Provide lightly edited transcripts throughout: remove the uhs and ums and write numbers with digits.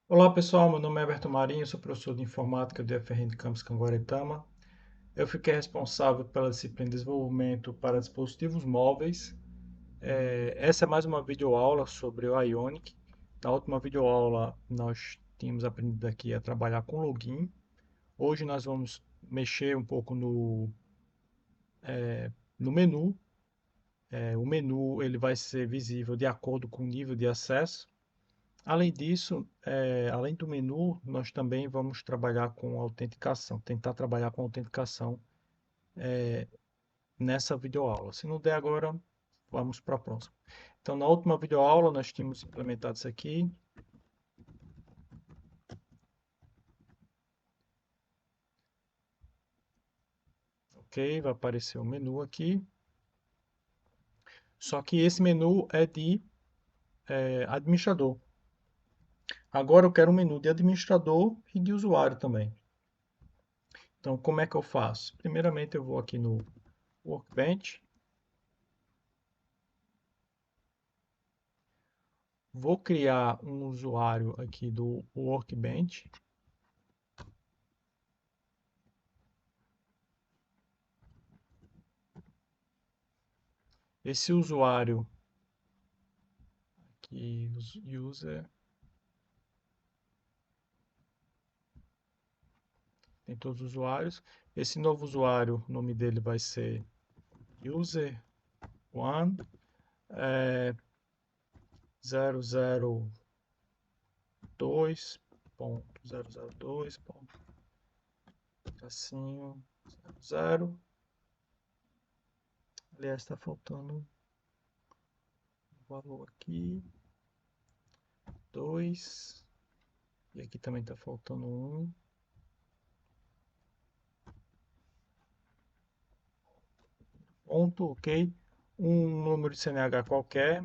Olá pessoal, meu nome é Everton Marinho, sou professor de informática do FRN Campus Canguaretama. Eu fiquei responsável pela disciplina de desenvolvimento para dispositivos móveis. Essa é mais uma videoaula sobre o Ionic. Na última videoaula nós tínhamos aprendido aqui a trabalhar com login. Hoje nós vamos mexer um pouco no menu. O menu ele vai ser visível de acordo com o nível de acesso. Além disso, além do menu, nós também vamos trabalhar com autenticação, tentar trabalhar com autenticação nessa videoaula. Se não der agora, vamos para a próxima. Então, na última videoaula, nós tínhamos implementado isso aqui. Ok, vai aparecer o menu aqui. Só que esse menu é de administrador. Agora eu quero um menu de administrador e de usuário também. Então, como é que eu faço? Primeiramente, eu vou aqui no Workbench. Vou criar um usuário aqui do Workbench. Esse usuário aqui, user, tem todos os usuários. Esse novo usuário, o nome dele vai ser user1 002.002.tracinho 0. Aliás, está faltando um valor aqui, 2. E aqui também está faltando um. Ponto, ok. Um número de CNH qualquer.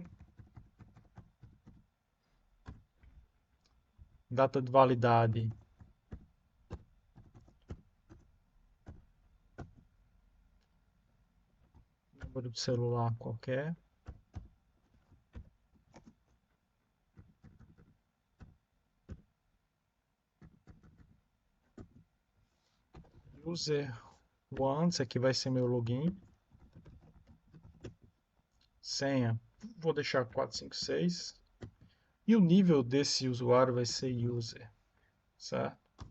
Data de validade. Número de celular qualquer. User1, esse aqui vai ser meu login. Senha, vou deixar 456. E o nível desse usuário vai ser user, certo?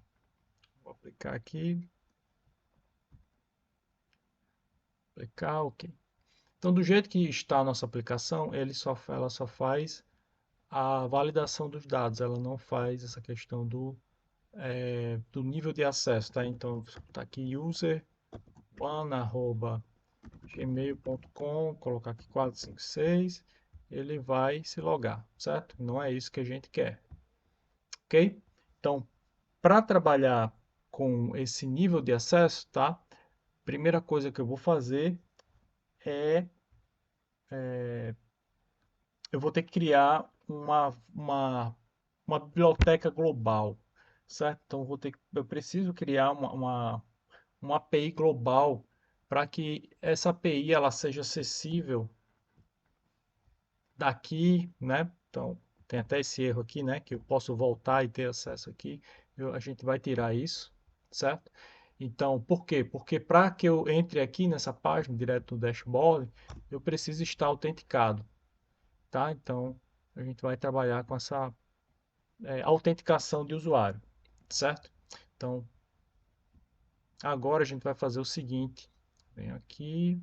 Vou aplicar aqui. Aplicar, ok. Então, do jeito que está a nossa aplicação, ela só faz a validação dos dados, ela não faz essa questão do nível de acesso, tá? Então, está aqui user1@gmail.com, colocar aqui 456, ele vai se logar, certo? Não é isso que a gente quer, ok? Então, para trabalhar com esse nível de acesso, tá? Primeira coisa que eu vou fazer é eu vou ter que criar uma biblioteca global, certo? Então eu preciso criar uma API global para que essa API ela seja acessível daqui, né? Então tem até esse erro aqui, né? Que eu posso voltar e ter acesso aqui. A gente vai tirar isso, certo? Então, por quê? Porque para que eu entre aqui nessa página, direto no dashboard, eu preciso estar autenticado, tá? Então, a gente vai trabalhar com essa autenticação de usuário, certo? Então, agora a gente vai fazer o seguinte. Venho aqui.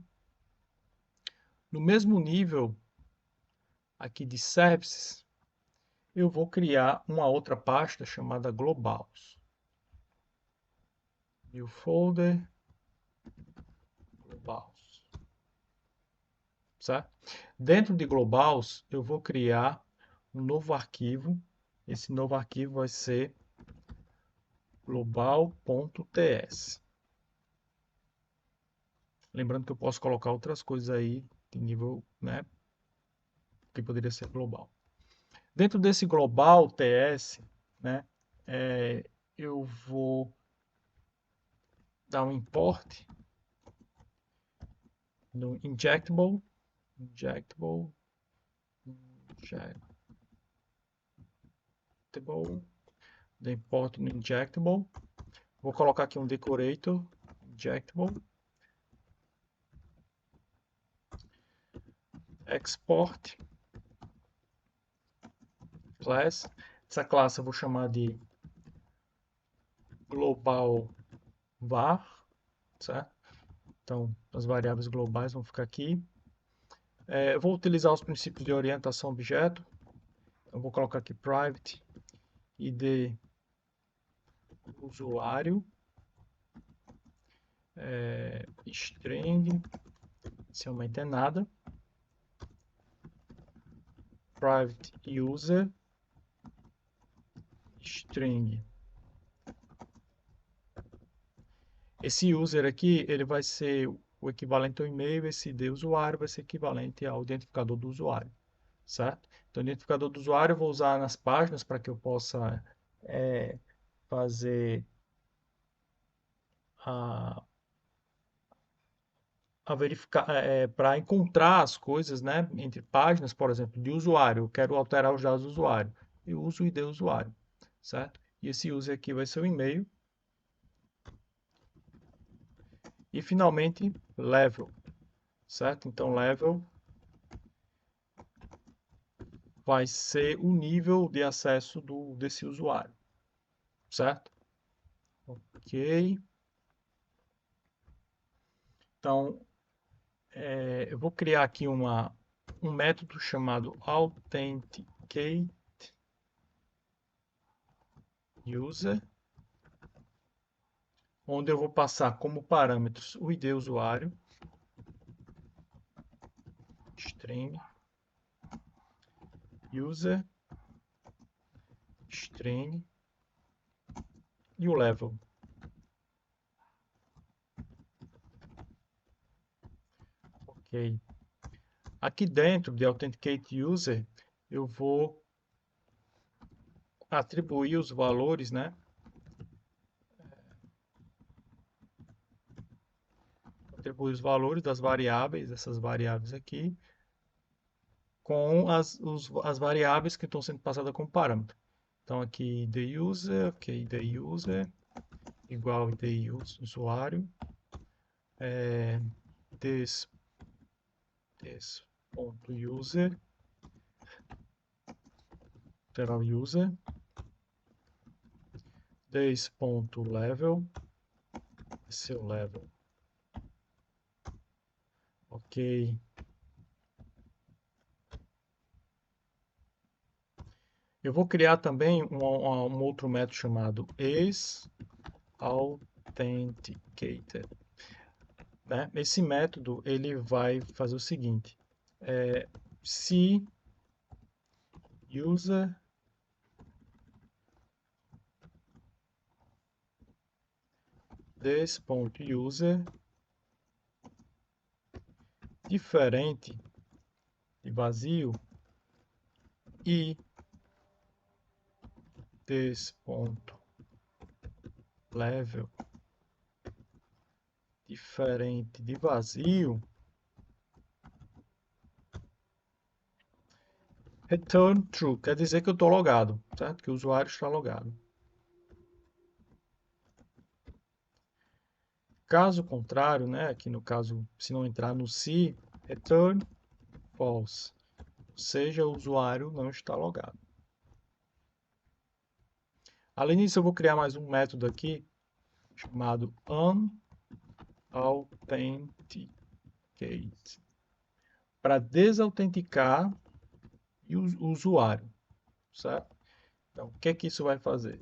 No mesmo nível aqui de services, eu vou criar uma outra pasta chamada globals. New folder, globals. Certo? Dentro de globals, eu vou criar um novo arquivo. Esse novo arquivo vai ser global.ts. Lembrando que eu posso colocar outras coisas aí de nível, né, que poderia ser global. Dentro desse global TS, né, eu vou dar um import no injectable, injectable, The import no injectable. Vou colocar aqui um decorator injectable. Export class. Essa classe eu vou chamar de global var, certo? Então, as variáveis globais vão ficar aqui. Eu vou utilizar os princípios de orientação objeto. Eu vou colocar aqui private id usuário, string, sem aumentar nada, private user, string. Esse user aqui, ele vai ser o equivalente ao e-mail, esse ID usuário vai ser equivalente ao identificador do usuário, certo? Então, o identificador do usuário eu vou usar nas páginas para que eu possa fazer a, a verificar, para encontrar as coisas, né, entre páginas, por exemplo, de usuário. Eu quero alterar os dados do usuário. Eu uso o ID usuário, certo? E esse user aqui vai ser o e-mail. E finalmente, level, certo? Então, level vai ser o nível de acesso desse usuário, certo? Ok. Então, eu vou criar aqui um método chamado authenticate user, onde eu vou passar como parâmetros o ID usuário, string, user, string e o level. Ok. Aqui dentro de authenticate user, eu vou atribuir os valores, né? Atribuir os valores das variáveis, essas variáveis aqui, com as variáveis que estão sendo passadas como parâmetro. Então aqui the user, ok, the user igual the usuário, this ponto user, literal user, this ponto level, seu level, ok. Eu vou criar também um outro método chamado isAuthenticated, né? Esse método ele vai fazer o seguinte: se user this.user diferente de vazio e this.level diferente de vazio, return true, quer dizer que eu estou logado, certo? Que o usuário está logado. Caso contrário, né, aqui no caso, se não entrar no se, return false, ou seja, o usuário não está logado. Além disso, eu vou criar mais um método aqui, chamado unauthenticate, para desautenticar o usuário, certo? Então, o que é que isso vai fazer?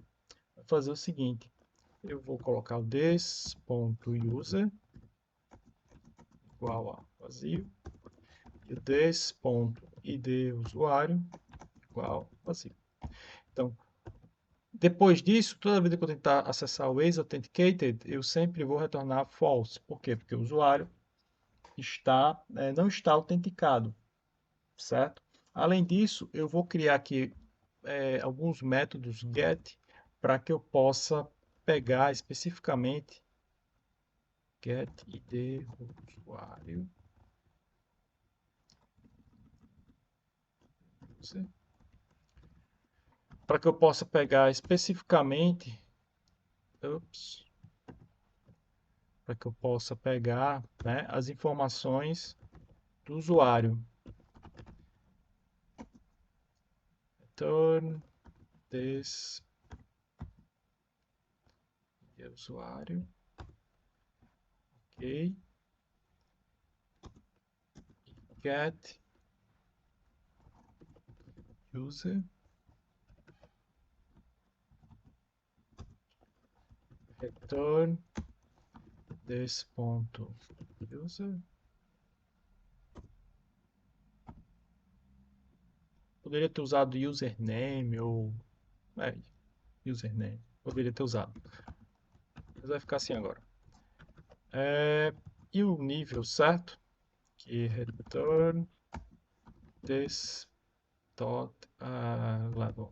Vai fazer o seguinte, eu vou colocar o this.user igual a vazio e o this.id usuário igual a vazio. Então, depois disso, toda vez que eu tentar acessar o isAuthenticated, eu sempre vou retornar false. Por quê? Porque o usuário não está autenticado, certo? Além disso, eu vou criar aqui alguns métodos get para que eu possa pegar especificamente get id usuário para que eu possa pegar especificamente, para que eu possa pegar, né, as informações do usuário. Return this usuário, ok, get user, return this ponto user. Poderia ter usado username ou username, poderia ter usado, mas vai ficar assim agora. E o nível certo, que return this dot level.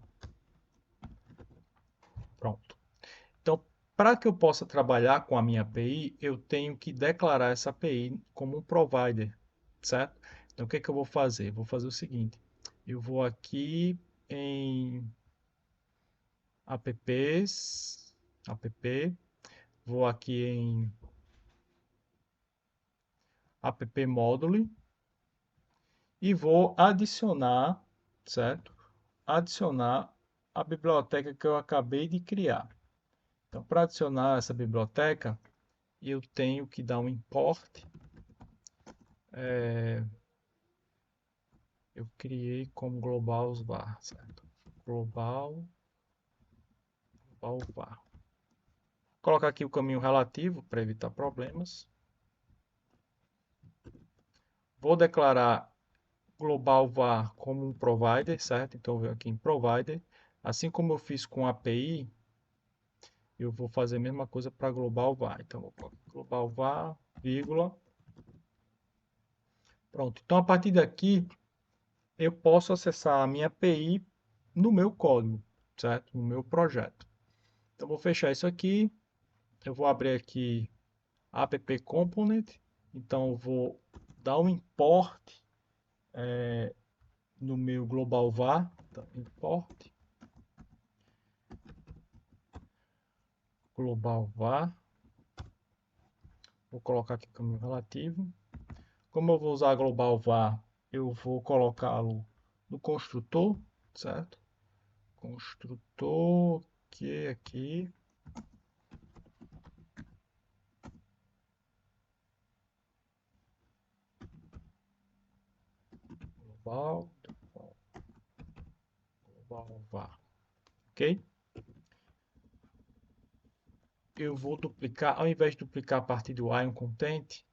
Pronto. Então, para que eu possa trabalhar com a minha API, eu tenho que declarar essa API como um provider, certo? Então, o que é que eu vou fazer? Vou fazer o seguinte, eu vou aqui em apps, app, vou aqui em app module e vou adicionar, certo? Adicionar a biblioteca que eu acabei de criar. Então, para adicionar essa biblioteca, eu tenho que dar um import. Eu criei como global var, certo? Global var. Vou colocar aqui o caminho relativo para evitar problemas. Vou declarar global var como um provider, certo? Então, eu venho aqui em provider. Assim como eu fiz com a API, eu vou fazer a mesma coisa para global var. Então, vou colocar global var, vírgula. Pronto. Então, a partir daqui, eu posso acessar a minha API no meu código, certo? No meu projeto. Então, vou fechar isso aqui. Eu vou abrir aqui app component. Então, eu vou dar um import no meu global var. Então, import global var. Vou colocar aqui caminho relativo. Como eu vou usar global var, eu vou colocá-lo no construtor, certo? Construtor que aqui global var, ok? Eu vou duplicar, ao invés de duplicar a partir do ion content,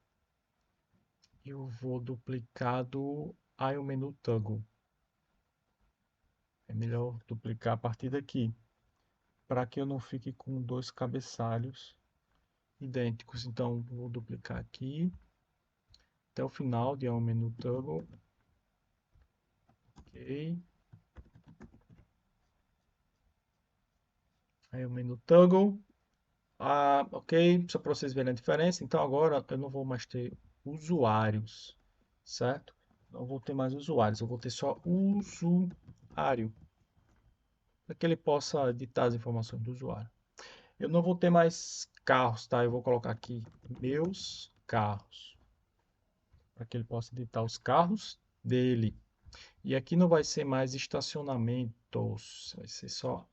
eu vou duplicar do ion menu toggle. É melhor duplicar a partir daqui, para que eu não fique com dois cabeçalhos idênticos. Então, vou duplicar aqui até o final de ion menu toggle. Ok. Aí o menu toggle. Ok, só para vocês verem a diferença. Então agora eu não vou mais ter usuários, certo? Não vou ter mais usuários, eu vou ter só usuário, para que ele possa editar as informações do usuário. Eu não vou ter mais carros, tá? Eu vou colocar aqui meus carros, para que ele possa editar os carros dele. E aqui não vai ser mais estacionamentos, vai ser só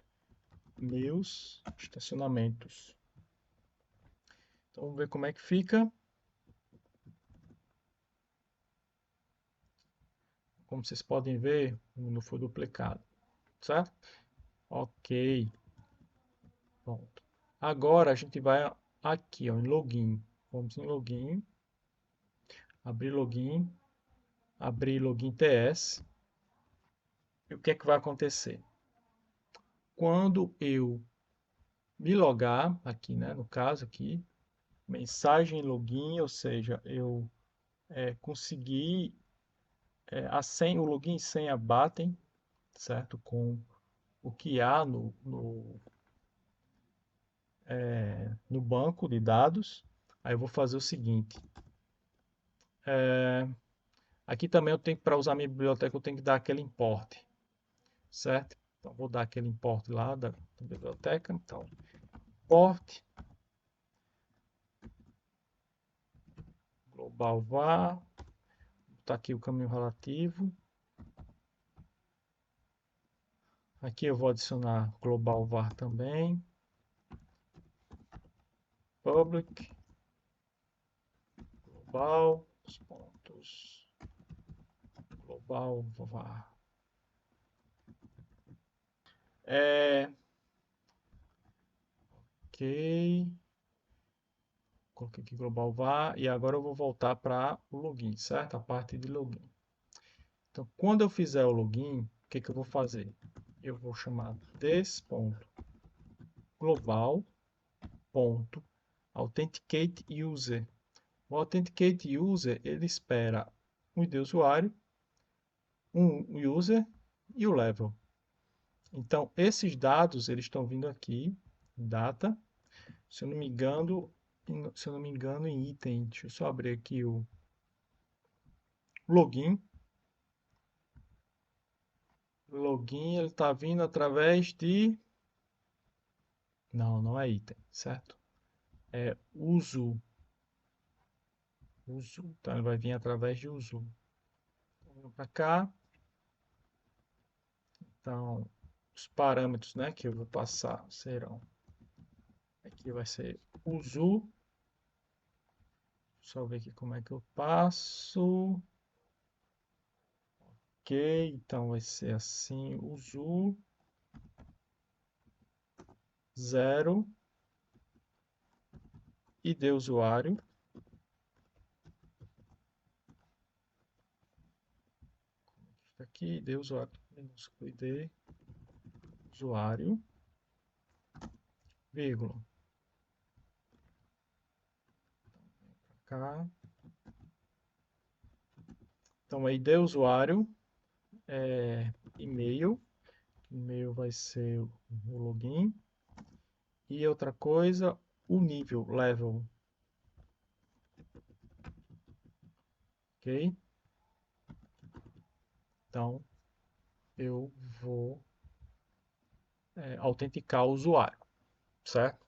meus estacionamentos. Então vamos ver como é que fica. Como vocês podem ver, não foi duplicado, certo? Ok, pronto. Agora a gente vai aqui, ó, em login. Vamos em login, abrir login TS. E o que é que vai acontecer? Quando eu me logar aqui, né, no caso aqui, mensagem login, ou seja, eu consegui a senha, o login e senha batem, certo? Com o que há no banco de dados. Aí eu vou fazer o seguinte. Aqui também eu tenho, para usar minha biblioteca, eu tenho que dar aquele import, certo? Então, vou dar aquele import lá da biblioteca. Então, import global var. Vou botar aqui o caminho relativo. Aqui eu vou adicionar global var também. Public global os pontos global var. Ok. Coloquei aqui global var e agora eu vou voltar para o login, certo? A parte de login. Então, quando eu fizer o login, o que que eu vou fazer? Eu vou chamar this.global.authenticate-user. O authenticate-user, ele espera um ID usuário, um user e o level. Então, esses dados, eles estão vindo aqui, data, se eu não me engano, em item. Deixa eu só abrir aqui o login. Login, ele está vindo através de... Não, não é item, certo? É uso. Uso. Então, ele vai vir através de uso. Vamos para cá. Então, os parâmetros, né, que eu vou passar serão... Aqui vai ser uso. Só ver aqui como é que eu passo. Ok, então vai ser assim, uso 0 ID usuário. Aqui, ID usuário, minúsculo ID usuário, vírgula. Cá. Então, ID usuário é e-mail. E-mail vai ser o login. E outra coisa, o nível, level. Ok? Então, eu vou autenticar o usuário, certo?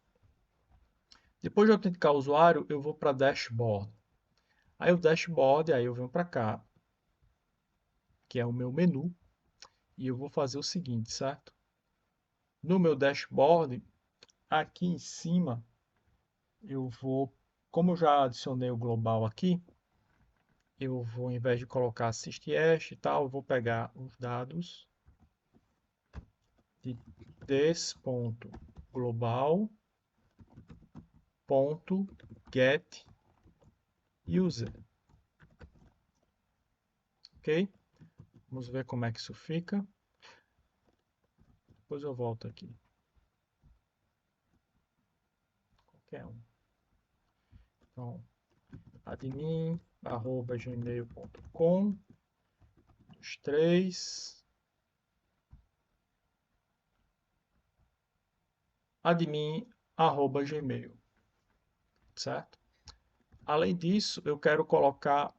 Depois de autenticar o usuário, eu vou para dashboard. Aí o dashboard, aí eu venho para cá, que é o meu menu, e eu vou fazer o seguinte, certo? No meu dashboard, aqui em cima, eu vou, como eu já adicionei o global aqui, eu vou, ao invés de colocar systhash e tal, eu vou pegar os dados de this.global.getUser. Ok? Vamos ver como é que isso fica. Depois eu volto aqui. Qualquer um. Então, admin@gmail.com, os três, admin@gmail, certo? Além disso, eu quero colocar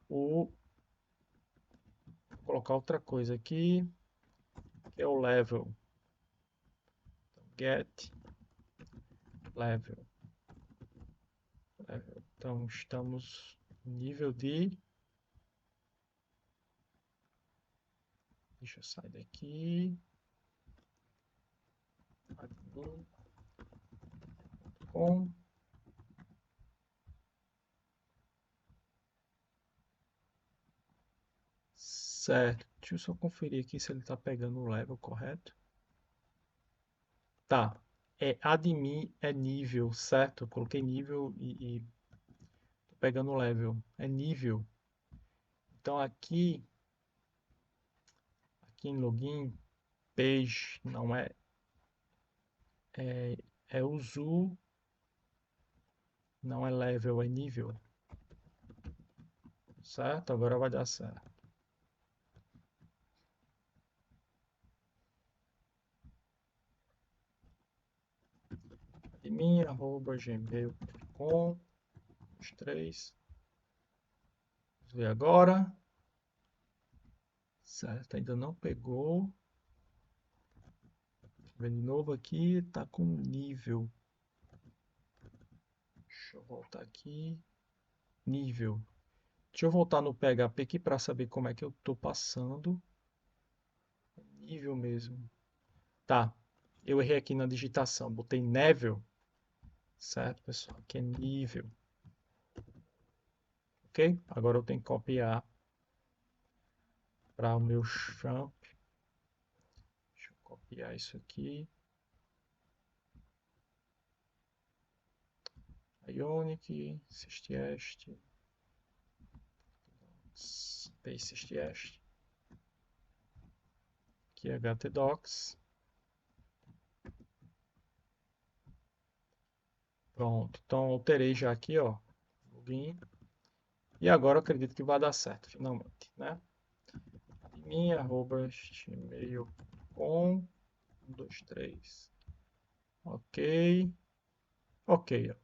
outra coisa aqui, que é o level. Get level. Então, estamos no nível de... Deixa eu sair daqui. Com certo. Deixa eu só conferir aqui se ele está pegando o level correto. Tá. É admin, é nível, certo? Eu coloquei nível e tô pegando o level. É nível. Então aqui em login, page, não é, é usu, não é level, é nível. Certo? Agora vai dar certo. admin@gmail.com, os três. Vamos ver agora. Certo, ainda não pegou. ver de novo aqui, tá com nível. Deixa eu voltar aqui. Nível. Deixa eu voltar no PHP aqui para saber como é que eu estou passando. Nível mesmo. Tá. Eu errei aqui na digitação. Botei nível. Certo, pessoal? Aqui é nível. Ok? Agora eu tenho que copiar para o meu champ. Deixa eu copiar isso aqui. Ionic, SysTest. Space SysTest. Aqui é htdocs. Pronto. Então alterei já aqui, ó. Login. E agora eu acredito que vai dar certo, finalmente, né? admin@gmail.com 1, 2, 3. Ok. Ok. Ó.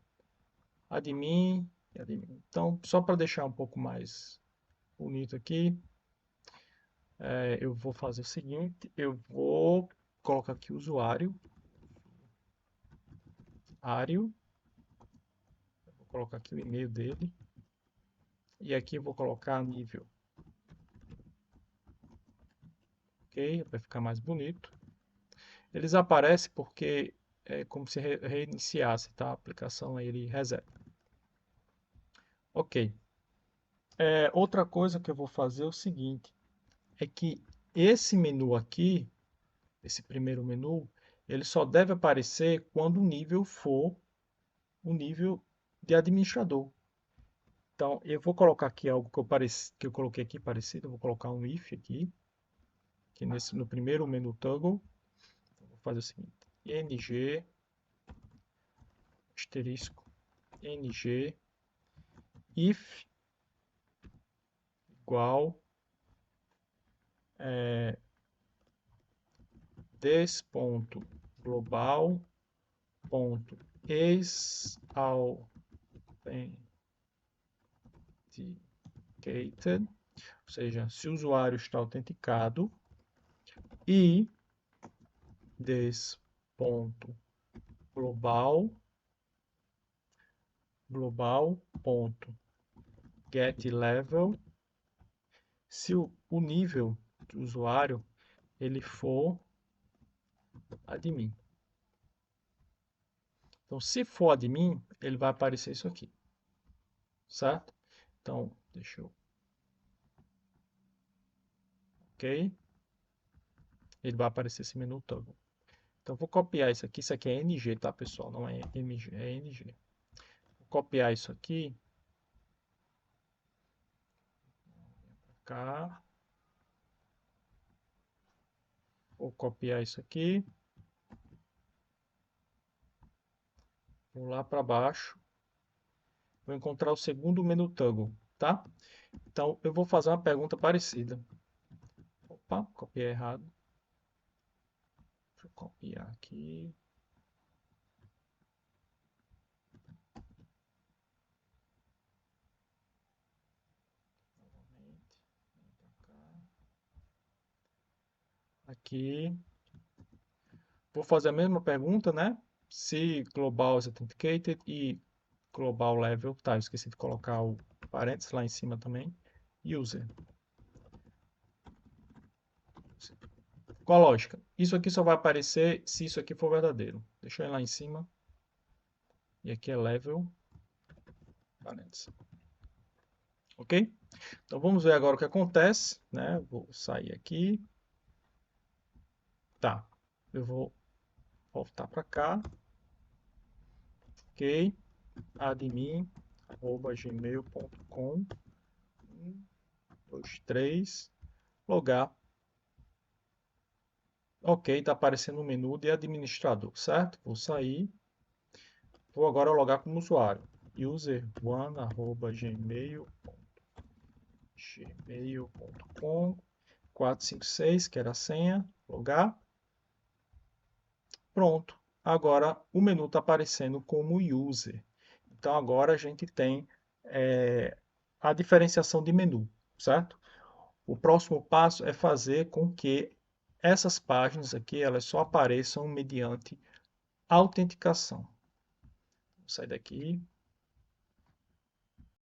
Admin e admin. Então, só para deixar um pouco mais bonito aqui, eu vou fazer o seguinte, eu vou colocar aqui o usuário, vou colocar aqui o e-mail dele, e aqui eu vou colocar nível, ok? Vai ficar mais bonito. Eles aparecem porque é como se reiniciasse, tá? A aplicação aí ele reseta. Ok. Outra coisa que eu vou fazer é o seguinte, é que esse menu aqui, esse primeiro menu, ele só deve aparecer quando o nível for o nível de administrador. Então, eu vou colocar aqui algo que eu coloquei aqui parecido, eu vou colocar um if aqui, no primeiro menu toggle, eu vou fazer o seguinte, ng, asterisco, ng, if igual des.global.isAuthenticated, ou seja, se o usuário está autenticado, e des.global.getLevel, se o nível do usuário ele for admin. Então, se for admin, ele vai aparecer isso aqui, certo? Então, deixa eu... Ok? Ele vai aparecer esse menu toggle. Então, eu vou copiar isso aqui é NG, tá, pessoal? Não é MG, é NG. Vou copiar isso aqui. Cá. Vou copiar isso aqui. Vou lá para baixo. Vou encontrar o segundo menu toggle, tá? Então, eu vou fazer uma pergunta parecida. Opa, copiei errado. Deixa eu copiar aqui. Aqui. Vou fazer a mesma pergunta, né? Se global is authenticated e global level, tá, eu esqueci de colocar o parênteses lá em cima também, user. Qual a lógica? Isso aqui só vai aparecer se isso aqui for verdadeiro. Deixa eu ir lá em cima. E aqui é level, parênteses. Ok? Então vamos ver agora o que acontece, né? Vou sair aqui. Tá, eu vou voltar para cá. Ok, admin@gmail.com 1, 2, 3, logar. Ok, está aparecendo o menu de administrador, certo? Vou sair. Vou agora logar como usuário. user1@gmail.com 456, que era a senha. Logar. Pronto. Agora o menu está aparecendo como user. Então agora a gente tem a diferenciação de menu, certo? O próximo passo é fazer com que essas páginas aqui, elas só apareçam mediante autenticação. Vou sair daqui.